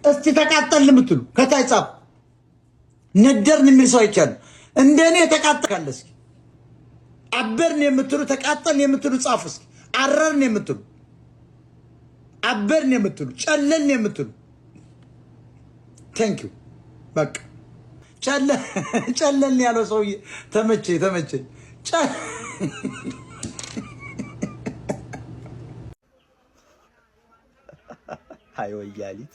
እስቲ ተቃጠልን የምትሉ ከታይ ጻፍ። ነደርን የሚል ሰው አይቻል እንደኔ ተቃጠካለ። እስኪ አበርን የምትሉ ተቃጠልን የምትሉ ጻፉ። እስኪ አረርን የምትሉ አበርን የምትሉ ጨለልን የምትሉ ቴንክ ዩ በቃ ጨለልን ያለው ሰውዬ ተመቸኝ። አይ ወያሊት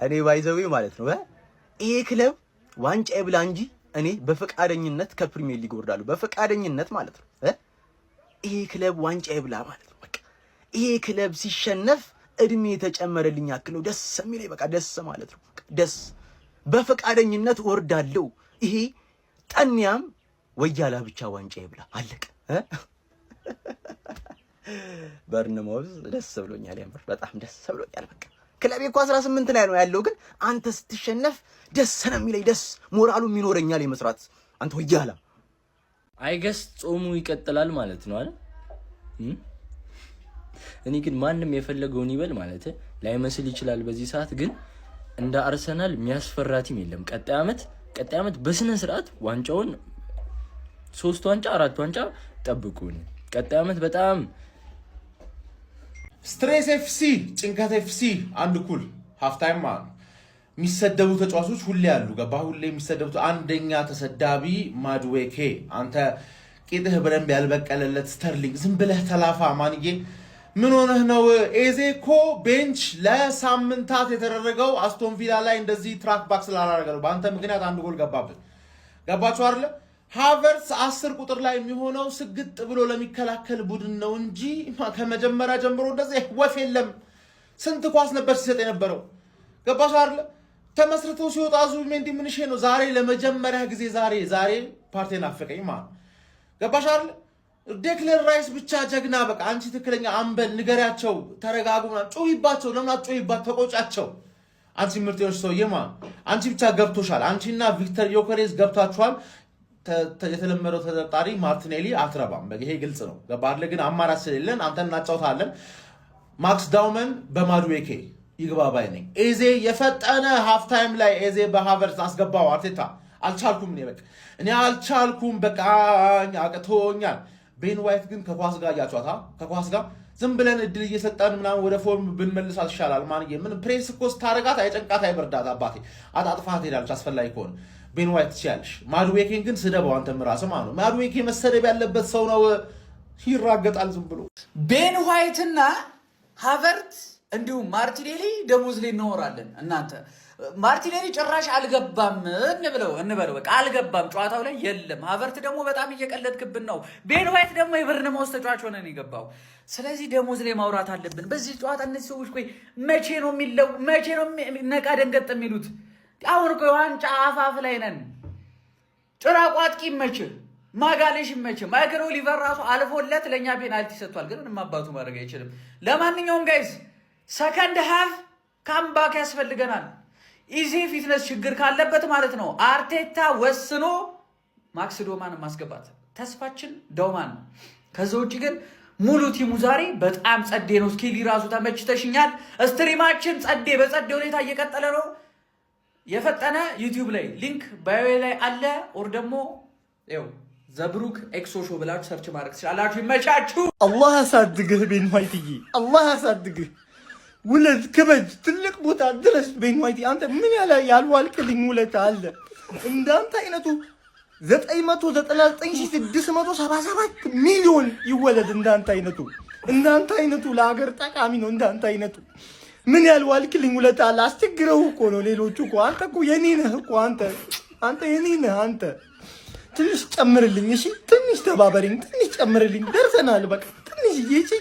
እኔ ባይዘው ማለት ነው ይሄ ክለብ ዋንጫ ይብላ እንጂ እኔ በፈቃደኝነት ከፕሪሚየር ሊግ ወርዳለሁ። በፈቃደኝነት ማለት ነው ይሄ ክለብ ዋንጫ ይብላ ማለት ነው። በቃ ይሄ ክለብ ሲሸነፍ እድሜ የተጨመረልኝ ያክል ነው ደስ የሚለኝ። በቃ ደስ ማለት ነው ደስ በፈቃደኝነት ወርዳለሁ። ይሄ ጠንያም ወያላ ብቻ ዋንጫ ይብላ አለቀ። በርንሞዝ ደስ ብሎኛል። ያምር በጣም ደስ ብሎኛል። በቃ ክለቤ እኮ 18 ላይ ነው ያለው፣ ግን አንተ ስትሸነፍ ደስ ነው የሚለኝ። ደስ ሞራሉም ይኖረኛል የመስራት አንተ ወያላ። አይገስ ጾሙ ይቀጥላል ማለት ነው አይደል? እኔ ግን ማንም የፈለገውን ይበል ማለት ላይመስል ይችላል በዚህ ሰዓት፣ ግን እንደ አርሰናል የሚያስፈራ ቲም የለም። ቀጣይ አመት በስነ ስርዓት ዋንጫውን 3 ዋንጫ 4 ዋንጫ ጠብቁን። ቀጣይ አመት በጣም ስትሬስ ኤፍሲ ጭንቀት ኤፍሲ አንድ ኩል ሃፍ ታይም ማለት የሚሰደቡ ተጫዋቾች ሁሌ ያሉ ገባ። ሁሌ የሚሰደቡት አንደኛ ተሰዳቢ ማድዌኬ። አንተ ቂጥህ በደንብ ያልበቀለለት ስተርሊንግ ዝም ብለህ ተላፋ ማንዬ። ምን ሆነህ ነው? ኤዜ እኮ ቤንች ለሳምንታት የተደረገው አስቶን ቪላ ላይ እንደዚህ ትራክ ባክ ስላላረገ ነው። በአንተ ምክንያት አንድ ጎል ገባብን። ገባችሁ አይደለ? ሃቨርትስ 10 ቁጥር ላይ የሚሆነው ስግጥ ብሎ ለሚከላከል ቡድን ነው እንጂ ከመጀመሪያ ጀምሮ እንደዚህ ወፍ የለም። ስንት ኳስ ነበር ሲሰጥ የነበረው? ገባሽ አይደለ? ተመስርቶ ሲወጣ ዙቢሜንዲ ምንሽ ነው ዛሬ ለመጀመሪያ ጊዜ ዛሬ ፓርቴን አፈቀኝ ማለት ገባሽ አይደለ? ዴክለር ራይስ ብቻ ጀግና። በቃ አንቺ ትክክለኛ አምበል ንገሪያቸው፣ ተረጋጉና ጮሂባቸው። ለምን አትጮሂባት? ተቆጫቸው። አንቺ ምርጥ ሰውዬ ማለት አንቺ ብቻ ገብቶሻል። አንቺና ቪክተር ዮከሬስ ገብታችኋል። የተለመደው ተጠርጣሪ ማርቲኔሊ አትረባም። ይሄ ግልጽ ነው። ገባለ? ግን አማራጭ ስለሌለን አንተን እናጫውታለን። ማክስ ዳውመን በማድዌኬ ይግባባይ ነኝ። ኤዜ የፈጠነ ሃፍ ታይም ላይ ኤዜ በሃቨርትስ አስገባው። አርቴታ አልቻልኩም። እኔ አልቻልኩም። በቃ አቅቶኛል። ቤን ዋይት ግን ከኳስ ጋር ያጫውታ ከኳስ ጋር ዝም ብለን እድል እየሰጠን ምናምን ወደ ፎርም ብንመልሳት ይሻላል። ማንዬ ምን ፕሬስ እኮ ስታረጋት አይጨንቃት አይበርዳት። አባቴ አጣጥፋት ሄዳለች አስፈላጊ ከሆነ ቤን ዋይት ትችያለሽ። ማድዌኬን ግን ስደበው አንተም ራስህ ማለት ነው። ማድዌኬ መሰደብ ያለበት ሰው ነው። ይራገጣል ዝም ብሎ። ቤን ዋይትና ሃቨርት እንዲሁም ማርቲኔሊ ደሞዝ ላይ እንወራለን። እናንተ ማርቲኔሊ ጭራሽ አልገባም እንበለው በቃ አልገባም፣ ጨዋታው ላይ የለም። ሃቨርት ደግሞ በጣም እየቀለድክብን ነው። ቤን ዋይት ደግሞ የበርንማውዝ ተጫዋች ሆነ ነው የገባው። ስለዚህ ደሞዝ ላይ ማውራት አለብን በዚህ ጨዋታ። እነዚህ ሰዎች ቆይ መቼ ነው ነቃ ደንገጥ የሚሉት? አሁን እኮ ዋንጫ አፋፍ ላይ ነን። ጭራቋ አጥቂ ይመችህ፣ ማጋሌሽ ይመችህ። ማይክል ኦሊቨር ራሱ አልፎለት ለእኛ ፔናልቲ ሰጥቷል፣ ግን ምንም አባቱ ማድረግ አይችልም። ለማንኛውም ጋይዝ ሰከንድ ሃፍ ካምባክ ያስፈልገናል። ኢዜ ፊትነስ ችግር ካለበት ማለት ነው አርቴታ ወስኖ ማክስ ዶማን ማስገባት ተስፋችን ዶማን ነው። ከዛ ውጭ ግን ሙሉ ቲሙ ዛሬ በጣም ጸዴ ነው። ስኬሊ ራሱ ተመችተሽኛል። ስትሪማችን በጸዴ ሁኔታ እየቀጠለ ነው። የፈጠነ ዩቲዩብ ላይ ሊንክ ባዮ ላይ አለ። ኦር ደግሞ ዘብሩክ ኤክሶ ሾው ብላችሁ ሰርች ማድረግ ትችላላችሁ። ይመቻችሁ። አላህ ያሳድግህ ቤን ዋይትዬ፣ አላህ ያሳድግህ። ውለት ክበጅ ትልቅ ቦታ ድረስ ቤን ዋይት። አንተ ምን ያልዋልክልኝ ውለት አለ? እንዳንተ አይነቱ 999677 ሚሊዮን ይወለድ። እንዳንተ አይነቱ ለሀገር ጠቃሚ ነው። እንዳንተ አይነቱ ምን ያልዋልክልኝ ውለት አለ? አስቸግረው እኮ ነው ሌሎቹ እኮ። አንተ እኮ የኔ ነህ እኮ አንተ የኔ ነህ። አንተ ትንሽ ጨምርልኝ እሺ፣ ትንሽ ተባበሪኝ፣ ትንሽ ጨምርልኝ። ደርሰናል በቃ ትንሽ እሺ።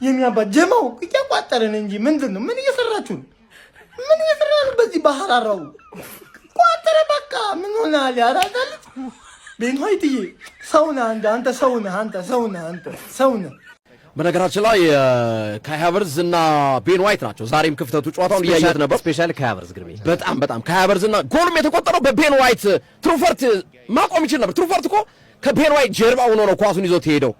የሚያባት ጀማው እያቋጠረን እንጂ ምንድነው? ምን እየሰራችሁ ነው? ምን እየሰራችሁ በዚህ ባህራራው ቋጠረ። በቃ ምን ሆናል? ያራዳል ቤን ዋይትዬ። ሰው ነህ አንተ ሰው ነህ። በነገራችን ላይ ካይ ሃቨርትዝ እና ቤን ዋይት ናቸው ዛሬም ክፍተቱ። ጨዋታውን እያየሁት ነበር። ስፔሻሊ ካይ ሃቨርትዝ ግርሜ በጣም ካይ ሃቨርትዝ እና ጎልም የተቆጠረው በቤን ዋይት። ትሩፈርት ማቆም ይችል ነበር። ትሩፈርት እኮ ከቤን ዋይት ጀርባ ሆኖ ነው ኳሱን ይዞት ሄደው።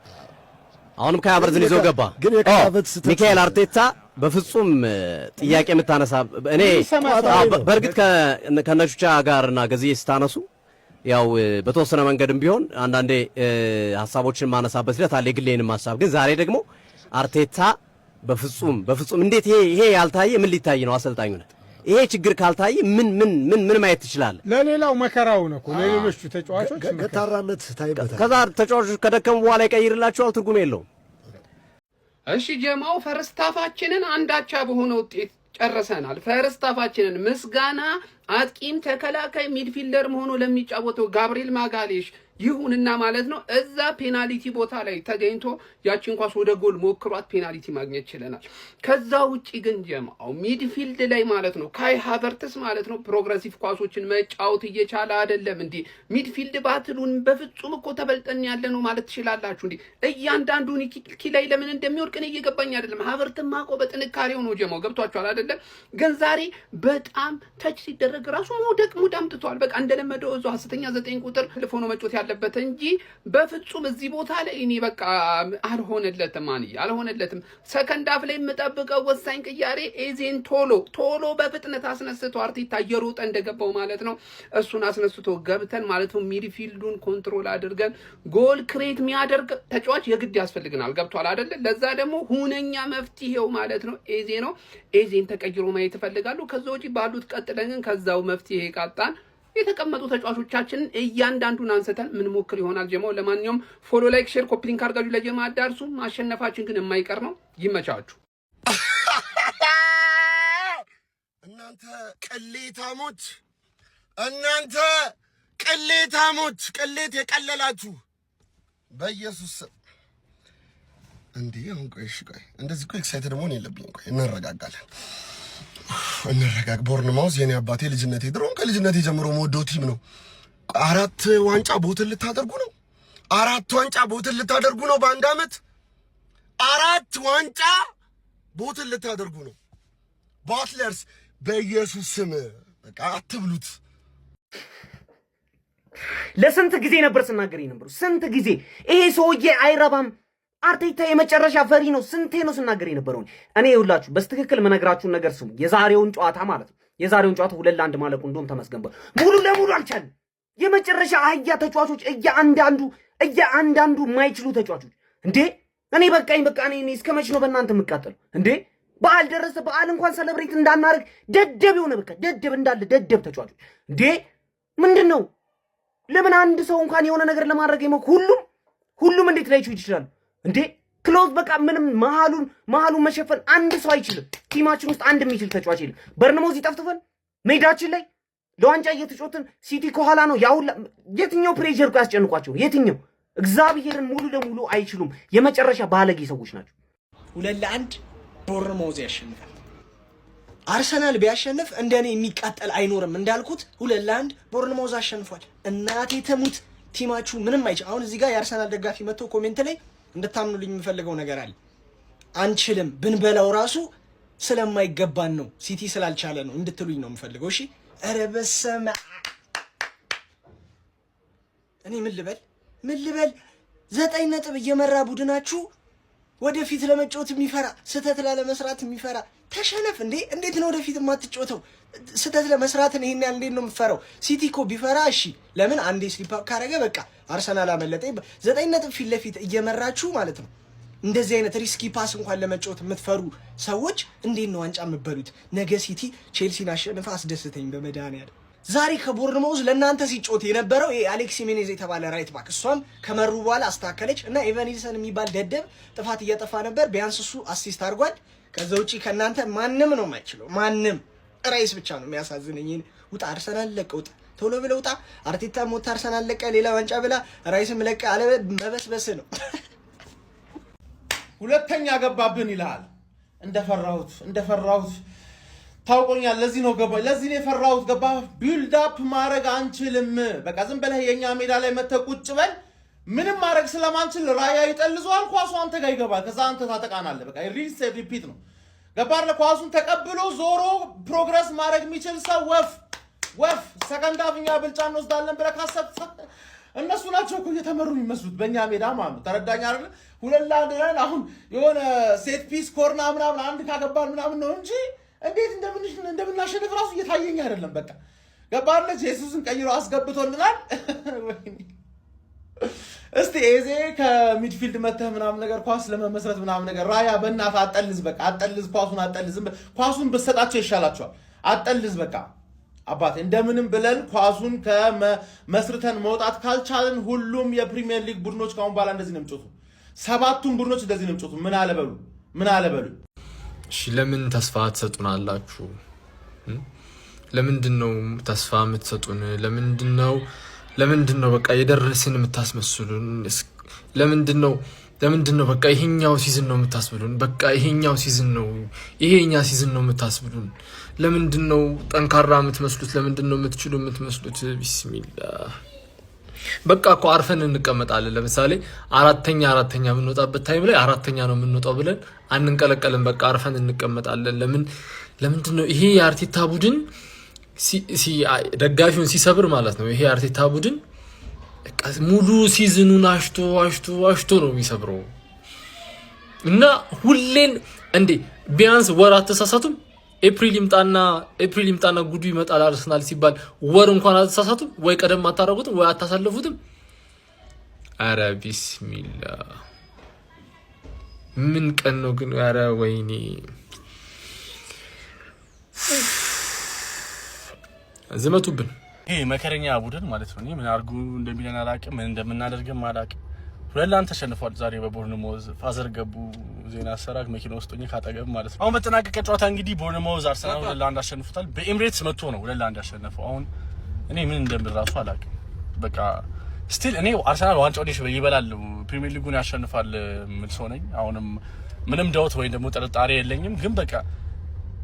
አሁንም ካይ ሃቨርትዝን ይዞ ገባ። ግን የካይ ሃቨርትዝ ሚካኤል አርቴታ በፍጹም ጥያቄ የምታነሳ እኔ በእርግጥ ከነሹቻ ጋርና ገዝዬ ስታነሱ ያው በተወሰነ መንገድም ቢሆን አንዳንዴ ሐሳቦችን ማነሳበት ሂደት አለ የግሌንም ሐሳብ ግን ዛሬ ደግሞ አርቴታ በፍጹም እንዴት ይሄ ያልታየ ምን ሊታይ ነው አሰልጣኙ ነው ይሄ ችግር ካልታየ ምን ማየት ትችላለህ ለሌላው መከራው ነው እኮ ለሌሎቹ ተጫዋቾች ገታራነት ታይበታል ከዛ ተጫዋቾች ከደከሙ በኋላ ይቀይርላቸዋል ትርጉም የለውም እሺ ጀማው ፈርስታፋችንን አንዳቻ በሆነ ውጤት ጨርሰናል ፈርስታፋችንን ምስጋና አጥቂም ተከላካይ ሚድፊልደር ሆኖ ለሚጫወተው ጋብሪኤል ማጋሌሽ ይሁንና ማለት ነው እዛ ፔናልቲ ቦታ ላይ ተገኝቶ ያቺን ኳስ ወደ ጎል ሞክሯት ፔናልቲ ማግኘት ችለናል ከዛ ውጪ ግን ጀማው ሚድፊልድ ላይ ማለት ነው ካይ ሃቨርትስ ማለት ነው ፕሮግሬሲቭ ኳሶችን መጫወት እየቻለ አይደለም እንዴ ሚድፊልድ ባትሉን በፍጹም እኮ ተበልጠን ያለ ነው ማለት ትችላላችሁ እንዴ እያንዳንዱ ኒኪ ላይ ለምን እንደሚወርቅ ነው እየገባኝ አይደለም ሃቨርትስ ማቆ በጥንካሬው ነው ጀማው ገብቷችኋል አይደለም ግን ዛሬ በጣም ተች ሲደረግ ራሱ መውደቅ ሙዳምጥቷል በቃ እንደለመደው እዛው 9 ቁጥር ቴሌፎኑ መጫወት ያለበት እንጂ በፍጹም እዚህ ቦታ ላይ እኔ በቃ አልሆነለትም ሰከንድ አፍ ላይ የምጠብቀው ወሳኝ ቅያሬ ኤዜን ቶሎ በፍጥነት አስነስቶ አርቴታ እየሮጠ እንደገባው ማለት ነው እሱን አስነስቶ ገብተን ማለት ነው ሚድፊልዱን ኮንትሮል አድርገን ጎል ክሬት የሚያደርግ ተጫዋች የግድ ያስፈልግናል ገብቷል አይደል ለዛ ደግሞ ሁነኛ መፍትሄው ማለት ነው ኤዜ ነው ኤዜን ተቀይሮ ማየት እፈልጋለሁ ከዛ ውጪ ባሉት ቀጥለን ግን ከዛው መፍትሄ ቃጣን የተቀመጡ ተጫዋቾቻችንን እያንዳንዱን አንስተን ምን ሞክር ይሆናል ጀማው ለማንኛውም ፎሎ ላይክ ሼር ኮፒ ሊንክ አድርጋችሁ ለጀማ አዳርሱ ማሸነፋችን ግን የማይቀር ነው ይመቻችሁ እናንተ ቅሌታሞች ቅሌት የቀለላችሁ በኢየሱስ እንዴ አሁን ቆይ እንደዚህ ቆይ ኤክሳይትድ መሆን የለብኝም ቆይ እንረጋጋለን ቦርንማውዝ የኔ አባቴ ልጅነቴ ድሮን ከልጅነቴ ጀምሮ መወደው ቲም ነው 4 ዋንጫ ቦትል ልታደርጉ ነው በአንድ አመት 4 ዋንጫ ቦትል ልታደርጉ ነው ባትለርስ በኢየሱስ ስም በቃ አትብሉት ለስንት ጊዜ ነበር ስናገር ነበር ስንት ጊዜ ይሄ ሰውዬ አይረባም አርቴታ የመጨረሻ ፈሪ ነው ስንቴ ነው ስናገር የነበረው እኔ ይውላችሁ በስትክክል መነግራችሁን ነገር ስሙ የዛሬውን ጨዋታ ማለት ነው የዛሬውን ጨዋታ 2-1 ማለቁ እንደውም ተመስገንበ ሙሉ ለሙሉ አልቻለም የመጨረሻ አህያ ተጫዋቾች እያንዳንዱ የማይችሉ ተጫዋቾች እንዴ እኔ በቃኝ እኔ እስከመች ነው በእናንተ የምቃጠለው እንዴ በዓል ደረሰ በዓል እንኳን ሴሌብሬት እንዳናረግ ደደብ የሆነ በቃ ደደብ እንዳለ ደደብ ተጫዋቾች እንዴ ምንድነው ለምን አንድ ሰው እንኳን የሆነ ነገር ለማድረግ ሁሉም እንዴት ላይ ይችላል እንዴ ክሎዝ በቃ ምንም መሃሉን መሸፈን አንድ ሰው አይችልም ቲማችን ውስጥ አንድ የሚችል ተጫዋች የለም በርነሞዝ ይጣፍጥፈን ሜዳችን ላይ ለዋንጫ እየተጫወትን ሲቲ ከኋላ ነው ያውላ የትኛው ፕሬሸር እኮ ያስጨንቋቸው የትኛው እግዚአብሔርን ሙሉ ለሙሉ አይችሉም የመጨረሻ ባለጌ ሰዎች ናቸው 2-1 ቦርንማውዝ ያሸንፋል አርሰናል ቢያሸንፍ እንደኔ የሚቃጠል አይኖርም እንዳልኩት 2-1 ቦርንማውዝ አሸንፏል እናቴ ተሙት ቲማችሁ ምንም አይችል አሁን እዚህ ጋር የአርሰናል ደጋፊ መጥቶ ኮሜንት ላይ እንድታምኑልኝ የምፈልገው ነገር አለ አንችልም ብንበላው ራሱ ስለማይገባን ነው ሲቲ ስላልቻለ ነው እንድትሉኝ ነው የምፈልገው እሺ ኧረ በሰማ እኔ ምን ልበል 9 ነጥብ እየመራ ቡድናችሁ ወደፊት ለመጫወት የሚፈራ ስተት ለመስራት የሚፈራ ተሸነፍ እንዴት ነው ወደፊት የማትጫወተው ስተት ለመስራትን ይሄን ያህል እንዴት ነው የምፈራው ሲቲ እኮ ቢፈራ እሺ ለምን አንዴ ስሊፕ አፕ ካረገ በቃ አርሰናል አመለጠ 9 ነጥብ ፊት ለፊት እየመራችሁ ማለት ነው እንደዚህ አይነት ሪስኪ ፓስ እንኳን ለመጫወት የምትፈሩ ሰዎች እንዴት ነው ዋንጫ የምትበሉት ነገ ሲቲ ቼልሲን አሸንፋ አስደስተኝ በመድኃኒዓለም ዛሬ ከቦርንማውዝ ለእናንተ ሲጫወት የነበረው አሌክስ ሜኔዝ የተባለ ራይት ባክ እሷም ከመሩ በኋላ አስተካከለች እና ኤቫኒልሰን የሚባል ደደብ ጥፋት እያጠፋ ነበር ቢያንስ እሱ አሲስት አድርጓል ከዛ ውጪ ከናንተ ማንም ነው የማይችለው ማንም ራይስ ብቻ ነው የሚያሳዝነኝ ውጣ አርሰናል ለቀውጣ ቶሎ ብለው ውጣ አርቴታ ሞት አርሰናል ለቀ ሌላ ዋንጫ ብላ ራይስም ለቀ አለ መበስበስ ነው ሁለተኛ ገባብን ይላል እንደፈራሁት ታውቆኛል ለዚህ ነው የፈራሁት ገባ ቢልድ አፕ ማድረግ አንችልም በቃ ዝም ብለህ የኛ ሜዳ ላይ መተህ ቁጭ በል ምንም ማድረግ ስለማንችል ራያ ይጠልዟል ኳሱ አንተ ጋር ይገባል ከዛ አንተ ታጠቃናለህ በቃ ሪፒት ነው ገባር ለኳሱን ተቀብሎ ዞሮ ፕሮግረስ ማድረግ የሚችል ሰው ወፍ ሰከንድ አፍኛ ብልጫ እንወስዳለን ብለህ ካሰብክ እነሱ ናቸው እኮ እየተመሩ የሚመስሉት በእኛ ሜዳ ማለት ነው። ተረዳኝ አይደል? 2-1 ነን። አሁን የሆነ ሴት ፒስ ኮርና ምናምን አንድ ካገባን ምናምን ነው እንጂ እንዴት እንደምናሸንፍ ራሱ እየታየኝ አይደለም። በቃ ገባለች ኢየሱስን ቀይሮ አስገብቶልናል። እስቲ ኤዜ ከሚድፊልድ መተህ ምናምን ነገር ኳስ ለመመስረት ምናምን ነገር ራያ በእናትህ አጠልዝ፣ በቃ አጠልዝ፣ ኳሱን አጠልዝ። ኳሱን ብትሰጣቸው ይሻላቸዋል። አጠልዝ በቃ አባቴ እንደምንም ብለን ኳሱን ከመስርተን መውጣት ካልቻለን ሁሉም የፕሪሚየር ሊግ ቡድኖች ካሁን በኋላ እንደዚህ ነው የሚጮቱ። 7ቱም ቡድኖች እንደዚህ ነው የሚጮቱ። ምን አለበሉ። እሺ ለምን ተስፋ ትሰጡናላችሁ? ለምንድን ነው ተስፋ የምትሰጡን? ለምንድን ነው በቃ የደረስን የምታስመስሉን? ለምንድን ነው በቃ ይሄኛው ሲዝን ነው የምታስብሉን? በቃ ይሄኛው ሲዝን ነው ይሄኛ ሲዝን ነው የምታስብሉን? ለምንድን ነው ጠንካራ የምትመስሉት? ለምንድን ነው የምትችሉ የምትመስሉት? ቢስሚላህ በቃ እኮ አርፈን እንቀመጣለን። ለምሳሌ አራተኛ የምንወጣበት ታይም ላይ አራተኛ ነው የምንወጣው ብለን አንንቀለቀልም። በቃ አርፈን እንቀመጣለን። ለምንድን ነው ይሄ የአርቴታ ቡድን ደጋፊውን ሲሰብር ማለት ነው። ይሄ የአርቴታ ቡድን ሙሉ ሲዝኑን አሽቶ ነው የሚሰብረው። እና ሁሌን እንዴ ቢያንስ ወር አትሳሳቱም? ኤፕሪል ይምጣና ጉዱ ይመጣል አርሰናል ሲባል ወር እንኳን አትሳሳቱም ወይ? ቀደም አታረጉትም ወይ አታሳልፉትም? አረ ቢስሚላ ምን ቀን ነው ግን? አረ ወይኔ ዝመቱብን። ይሄ መከረኛ ቡድን ማለት ነው። ምን አርጉ እንደሚለን አላውቅም፣ ምን እንደምናደርግም አላውቅም። 2-1 ተሸንፏል ዛሬ በቦርንሞዝ። ፋዘር ገቡ ዜና አሰራግ መኪና ውስጥ ሆኜ ካጠገብ ማለት ነው። አሁን በተጠናቀቀ ጨዋታ እንግዲህ ቦርንሞዝ አርሰናል 2-1 አሸንፉታል። በኤምሬትስ መጥቶ ነው 2-1 ያሸነፈው። አሁን እኔ ምን እንደምል ራሱ አላውቅም። በቃ ስቲል እኔ አርሰናል ዋንጫውን ይበላል፣ ፕሪሚየር ሊጉን ያሸንፋል ምን ሰው ነኝ። አሁንም ምንም ዳውት ወይ ደግሞ ጥርጣሬ የለኝም። ግን በቃ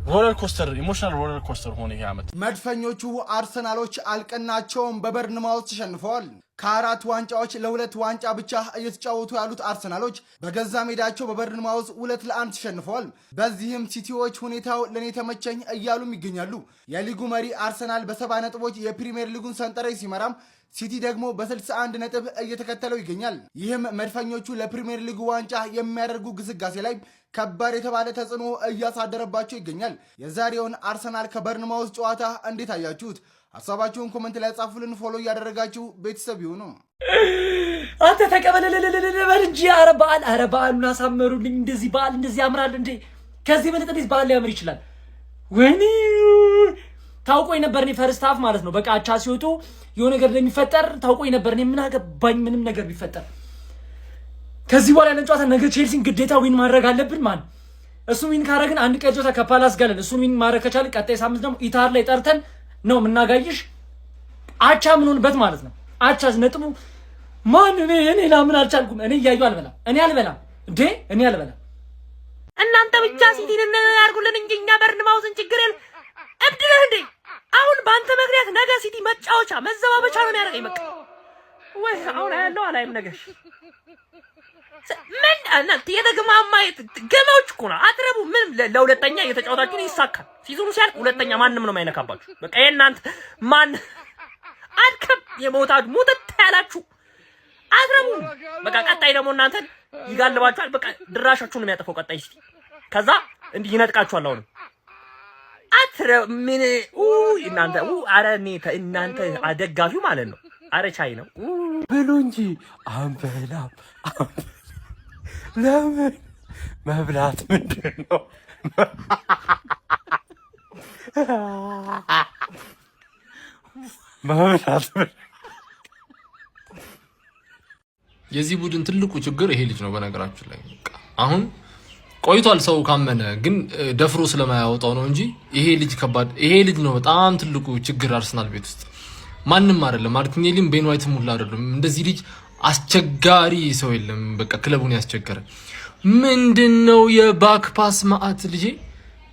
ሮለር ኮስተር ኢሞሽናል ሮለር ኮስተር ሆነ ይሄ አመት። መድፈኞቹ አርሰናሎች አልቀናቸውም፣ በበርንማውዝ ተሸንፈዋል። ከ4 ዋንጫዎች ለ2 ዋንጫ ብቻ እየተጫወቱ ያሉት አርሰናሎች በገዛ ሜዳቸው በበርንማውዝ 2-1 ተሸንፈዋል። በዚህም ሲቲዎች ሁኔታው ለኔ ተመቸኝ እያሉም ይገኛሉ። የሊጉ መሪ አርሰናል በ70 ነጥቦች የፕሪሚየር ሊጉን ሰንጠረዥ ሲመራም ሲቲ ደግሞ በ61 ነጥብ እየተከተለው ይገኛል። ይህም መድፈኞቹ ለፕሪሚየር ሊጉ ዋንጫ የሚያደርጉ ግስጋሴ ላይ ከባድ የተባለ ተጽዕኖ እያሳደረባቸው ይገኛል። የዛሬውን አርሰናል ከበርንማውዝ ጨዋታ እንዴት አያችሁት? ሀሳባችሁን ኮመንት ላይ ጻፉልን። ፎሎ እያደረጋችሁ ቤተሰብ ይሁኑ። አንተ ተቀበለለለለለ እንጂ ኧረ በዓሉን አሳመሩልኝ። እንደዚህ በዓል እንደዚህ ያምራል እንዴ? ከዚህ በለጠ በዓል ሊያምር ይችላል? ወይኔ ታውቆኝ ነበር። እኔ ፈርስት ሃፍ ማለት ነው በቃ አቻ ሲወጡ የሆነ ነገር እንደሚፈጠር ታውቆኝ ነበር። እኔ ምን አገባኝ ምንም ነገር ቢፈጠር። ከዚህ በኋላ ያለን ጨዋታ ነገ ቼልሲን ግዴታ ዊን ማድረግ አለብን። ማን እሱ ዊን ካረግን አንድ ቀን ጨዋታ ከፓላስ ጋር አለን። እሱን ዊን ማድረግ ከቻልን ቀጣይ ሳምንት ደግሞ ኢታር ላይ ጠርተን ነው የምናጋይሽ። አቻ ምን ሆንበት ማለት ነው። አቻ ነጥቡ ማን እኔ ላምን አልቻልኩም። እኔ እያዩ አልበላም። እኔ አልበላም። እናንተ ብቻ ሲቲን ያርጉልን እንጂ እኛ በርንማውዝን ችግር የለም። እብድ ነህ እንዴ? አሁን በአንተ ምክንያት ነገ ሲቲ መጫወቻ መዘባበቻ ነው የሚያደርገኝ። በቃ ወይ አሁን ያለው አላይም ነገሽ ምን እናንተ የተገማማ ገማዎች እኮ ነው። አትረቡ ምን ለሁለተኛ እየተጫወታችሁ ይሳካል። ሲዙኑ ሲያልቅ ሁለተኛ ማንም ነው የማይነካባችሁ። በቃ የእናንተ ማን አድከም የሞታድ ሙተት ያላችሁ አትረቡ። በቃ ቀጣይ ደግሞ እናንተ ይጋልባችኋል። በቃ ድራሻችሁን ነው የሚያጠፋው ቀጣይ ሲቲ። ከዛ እንዲህ ይነጥቃችኋል። አሁን ምን እናንተ አረ እናንተ አደጋፊው ማለት ነው። አረ ቻይ ነው ብሉ እንጂ አንበላም። ለምን መብላት ምንድን ነው? መብላት የዚህ ቡድን ትልቁ ችግር ይሄ ልጅ ነው። በነገራችን ላይ አሁን ቆይቷል ሰው ካመነ፣ ግን ደፍሮ ስለማያወጣው ነው እንጂ ይሄ ልጅ ነው በጣም ትልቁ ችግር አርሰናል ቤት ውስጥ። ማንም አይደለም፣ ማርቲኔሊም ቤን ዋይትም ሁላ አይደለም። እንደዚህ ልጅ አስቸጋሪ ሰው የለም። በቃ ክለቡን ያስቸገረ ምንድነው? የባክ ፓስ ማአት ልጄ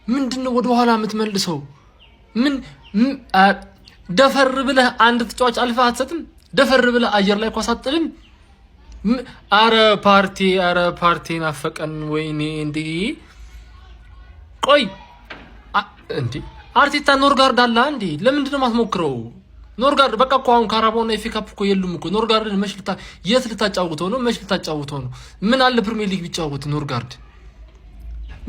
ምንድነው? ወደ ኋላ የምትመልሰው ምን? ደፈር ብለህ አንድ ተጫዋች አልፈህ አትሰጥም? ደፈር ብለህ አየር ላይ ኳስ አትጥልም? አረ ፓርቲ ናፈቀን። ወይኔ እንዴ! ቆይ እንዴ አርቴታ ኖርጋርድ አለ እንዴ? ለምንድነው የማትሞክረው? ኖርጋርድ በቃ እኮ አሁን ካራባውና ኤፍ ኤ ካፕ እኮ የሉም እኮ ኖርጋርድ የት ልታጫውተው ነው? መች ልታጫውተው ነው? ምን አለ ፕሪሚየር ሊግ ቢጫወት ኖርጋርድ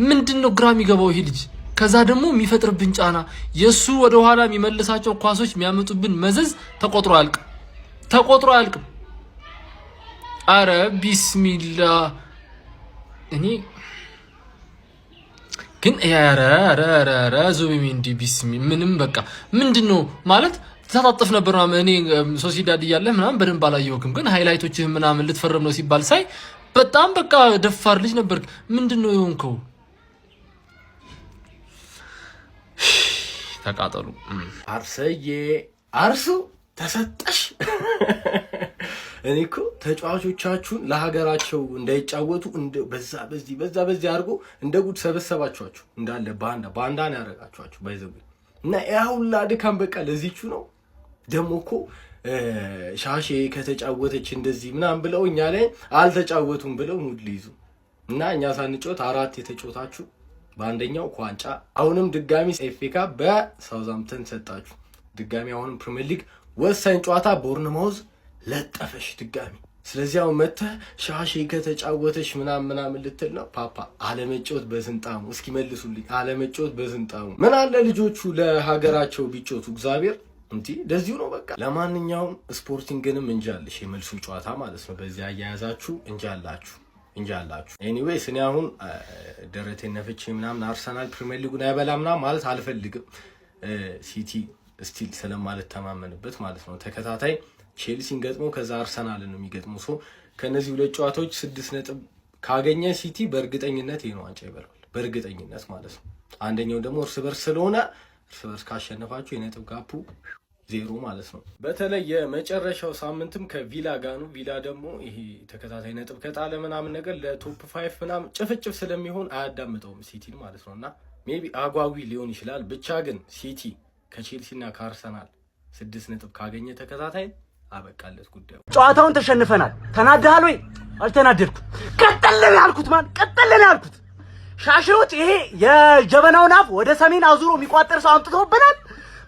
ምንድነው ግራ የሚገባው ይሄ ልጅ? ከዛ ደግሞ የሚፈጥርብን ጫና የሱ ወደ ኋላ የሚመልሳቸው ኳሶች የሚያመጡብን መዘዝ ተቆጥሮ አያልቅም። አረ ቢስሚላ እኔ ግን አረ ዙቢሜንዲ ቢስሚ ምንም በቃ ምንድነው ማለት ተጣጥፍ ነበር ማለት እኔ ሶሲዳድ እያለ ምናምን በደንብ አላየሁም፣ ግን ሃይላይቶችህ ምናምን ልትፈርም ነው ሲባል ሳይ በጣም በቃ ደፋር ልጅ ነበር። ምንድነው የሆንከው? ተቃጠሉ። አርሰዬ አርሱ ተሰጠሽ። እኔ እኮ ተጫዋቾቻችሁን ለሀገራቸው እንዳይጫወቱ በዛ በዚህ አድርጎ እንደ ጉድ ሰበሰባችኋቸው እንዳለ ባንዳን ያረጋችኋቸው ባይዘው እና ያውላ ድካም በቃ ለዚቹ ነው። ደሞ እኮ ሻሼ ከተጫወተች እንደዚህ ምናምን ብለው እኛ ላይ አልተጫወቱም ብለው ሙድ ሊይዙ እና እኛ ሳንጫወት 4 የተጫወታችሁ በአንደኛው ኳንጫ አሁንም ድጋሚ ኤፍ ኤ ካፕ በሳውዛምፕተን ሰጣችሁ። ድጋሚ አሁንም ፕሪሚየር ሊግ ወሳኝ ጨዋታ ቦርንማውዝ ለጠፈሽ ድጋሚ። ስለዚህ አሁን መተህ ሻሼ ከተጫወተች ምናምን ልትል ነው። ፓፓ አለመጫወት በስንጣሙ እስኪ መልሱልኝ። አለመጫወት በስንጣሙ ምን አለ ልጆቹ ለሀገራቸው ቢጫወቱ እግዚአብሔር እንዴ እንደዚሁ ነው በቃ። ለማንኛውም ስፖርቲንግንም እንጃልሽ የመልሱ ጨዋታ ማለት ነው። በዚህ አያያዛችሁ እንጃላችሁ። ኤኒዌይስ እኔ አሁን ደረቴን ነፍቼ ምናምን አርሰናል ፕሪሚየር ሊጉን አይበላም ምናምን ማለት አልፈልግም። ሲቲ ስቲል ስለማለት ተማመንበት ማለት ነው። ተከታታይ ቼልሲን ገጥሞ ከዛ አርሰናልን ነው የሚገጥመው። ሶ ከነዚህ ሁለት ጨዋታዎች 6 ነጥብ ካገኘ ሲቲ በእርግጠኝነት ይሄን ዋንጫ ይበላል፣ በእርግጠኝነት ማለት ነው። አንደኛው ደግሞ እርስ በርስ ስለሆነ እርስ በርስ ካሸነፋችሁ የነጥብ ጋፑ 0 ማለት ነው። በተለይ የመጨረሻው ሳምንትም ከቪላ ጋር ነው። ቪላ ደግሞ ይሄ ተከታታይ ነጥብ ከጣለ ምናምን ነገር ለቶፕ 5 ምናምን ጭፍጭፍ ስለሚሆን አያዳምጠውም ሲቲን ማለት ነውና ሜቢ አጓጊ ሊሆን ይችላል። ብቻ ግን ሲቲ ከቼልሲና ከአርሰናል 6 ነጥብ ካገኘ ተከታታይ አበቃለት ጉዳዩ። ጨዋታውን ተሸንፈናል። ተናደሃል ወይ? አልተናደድኩም። ቀጠለን ያልኩት ሻሽዎች ይሄ የጀበናውን አፍ ወደ ሰሜን አዙሮ የሚቋጠር ሰው አምጥቶብናል።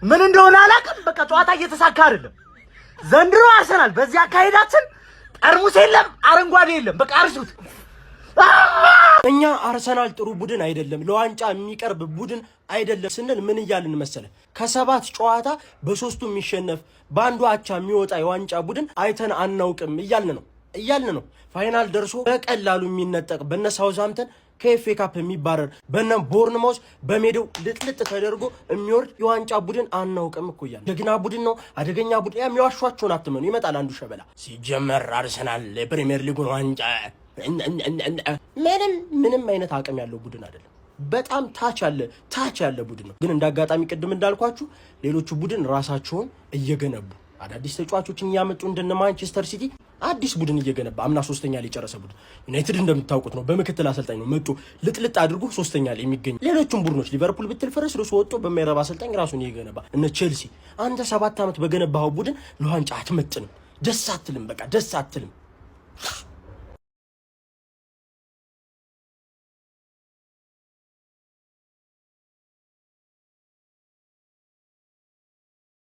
ምን እንደሆነ አላውቅም። በቃ ጨዋታ እየተሳካ አይደለም ዘንድሮ አርሰናል። በዚህ አካሄዳችን ጠርሙስ የለም አረንጓዴ የለም። በቃ አርሱት። እኛ አርሰናል ጥሩ ቡድን አይደለም፣ ለዋንጫ የሚቀርብ ቡድን አይደለም ስንል ምን እያልን መሰለ? ከ7 ጨዋታ በ3 የሚሸነፍ በአንዱ አቻ የሚወጣ የዋንጫ ቡድን አይተን አናውቅም እያልን ነው። ፋይናል ደርሶ በቀላሉ የሚነጠቅ በነ ሳውዛምፕተን ከኤፍ ኤ ካፕ የሚባረር በነ ቦርንማውዝ በሜዳው ልጥልጥ ተደርጎ የሚወርድ የዋንጫ ቡድን አናውቅም እኮ እያልን። ጀግና ቡድን ነው፣ አደገኛ ቡድን። የሚዋሿቸውን አትመኑ። ይመጣል አንዱ ሸበላ። ሲጀመር አርሰናል የፕሪሚየር ሊጉን ዋንጫ ምንም አይነት አቅም ያለው ቡድን አይደለም። በጣም ታች ያለ ቡድን ነው። ግን እንዳጋጣሚ ቅድም እንዳልኳችሁ ሌሎቹ ቡድን ራሳቸውን እየገነቡ አዳዲስ ተጫዋቾችን እያመጡ እንደነ ማንቸስተር ሲቲ አዲስ ቡድን እየገነባ አምና 3ኛ ላይ የጨረሰ ቡድን። ዩናይትድ እንደምታውቁት ነው በምክትል አሰልጣኝ ነው መጥቶ ልጥልጥ አድርጎ 3ኛ ላይ የሚገኝ። ሌሎቹም ቡድኖች ሊቨርፑል ብትል ፈረስ ርሶ ወጥቶ በማይረባ አሰልጣኝ ራሱን እየገነባ እነ ቼልሲ። አንተ 7 ዓመት በገነባው ቡድን ለዋንጫ አትመጥንም። ደስ አትልም።